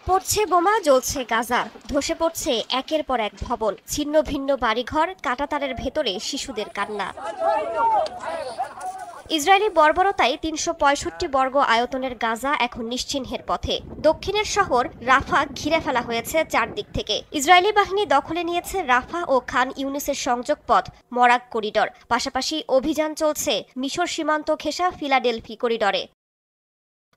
পড়ছে বোমা, জ্বলছে গাজা, ধসে পড়ছে একের পর এক ভবন, ছিন্ন ভিন্ন বাড়িঘর, কাঁটাতারের ভেতরে শিশুদের কান্না। ইসরায়েলি বর্বরতায় ৩৬৫ বর্গ আয়তনের গাজা এখন নিশ্চিহ্নের পথে। দক্ষিণের শহর রাফা ঘিরে ফেলা হয়েছে চারদিক থেকে। ইসরায়েলি বাহিনী দখলে নিয়েছে রাফা ও খান ইউনিসের সংযোগ পথ মরাক করিডর। পাশাপাশি অভিযান চলছে মিশর সীমান্ত ঘেঁষা ফিলাডেলফি করিডরে।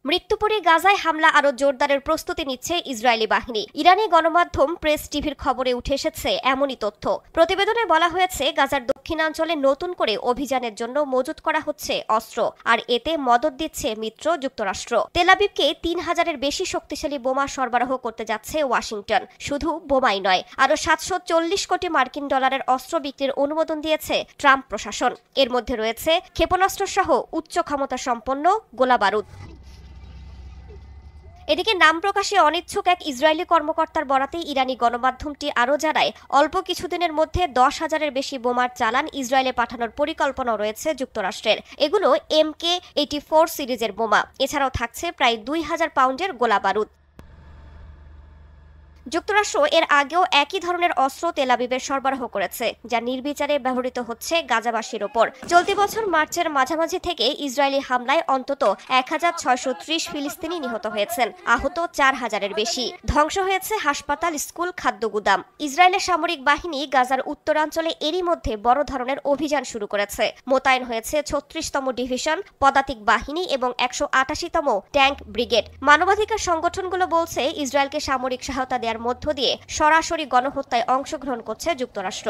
মৃত্যুপুরী গাজায় হামলা আরও জোরদারের প্রস্তুতি নিচ্ছে ইসরায়েলি বাহিনী। ইরানি গণমাধ্যম প্রেস টিভির খবরে উঠে এসেছে এমনই তথ্য। প্রতিবেদনে বলা হয়েছে, গাজার দক্ষিণাঞ্চলে নতুন করে অভিযানের জন্য মজুত করা হচ্ছে অস্ত্র, আর এতে মদত দিচ্ছে মিত্র যুক্তরাষ্ট্র। তেল আবিবকে ৩,০০০-এর বেশি শক্তিশালী বোমা সরবরাহ করতে যাচ্ছে ওয়াশিংটন। শুধু বোমাই নয়, আরও ৭৪০ কোটি মার্কিন ডলারের অস্ত্র বিক্রির অনুমোদন দিয়েছে ট্রাম্প প্রশাসন। এর মধ্যে রয়েছে ক্ষেপণাস্ত্র সহ উচ্চ ক্ষমতা সম্পন্ন গোলাবারুদ। এদিকে নাম প্রকাশে অনিচ্ছুক এক ইসরায়েলি কর্মকর্তার বরাতে ইরানি গণমাধ্যমটি আরও জানায়, অল্প কিছুদিনের মধ্যে ১০,০০০-এর বেশি বোমার চালান ইসরায়েলে পাঠানোর পরিকল্পনা রয়েছে যুক্তরাষ্ট্রের। এগুলো MK-84 সিরিজের বোমা। এছাড়াও থাকছে প্রায় ২,০০০ পাউন্ডের গোলাবারুদ। যুক্তরাষ্ট্র এর আগেও একই ধরনের অস্ত্র তেল আবিবে সরবরাহ করেছে, যা নির্বিচারে ব্যবহৃত হচ্ছে গাজাবাসীর ওপর। চলতি বছর মার্চের মাঝামাঝি থেকে ইসরায়েলি হামলায় অন্তত ১,৬৩০ ফিলিস্তিনি নিহত হয়েছেন, আহত ৪,০০০-এর বেশি। ধ্বংস হয়েছে হাসপাতাল, স্কুল, খাদ্যগুদাম। ইসরায়েলের সামরিক বাহিনী গাজার উত্তরাঞ্চলে এরই মধ্যে বড় ধরনের অভিযান শুরু করেছে। মোতায়েন হয়েছে ৩৬তম ডিভিশন, পদাতিক বাহিনী এবং ১৮৮তম ট্যাঙ্ক ব্রিগেড। মানবাধিকার সংগঠনগুলো বলছে, ইসরায়েলকে সামরিক সহায়তা দেওয়ার মধ্য দিয়ে সরাসরি গণহত্যায় অংশগ্রহণ করছে যুক্তরাষ্ট্র।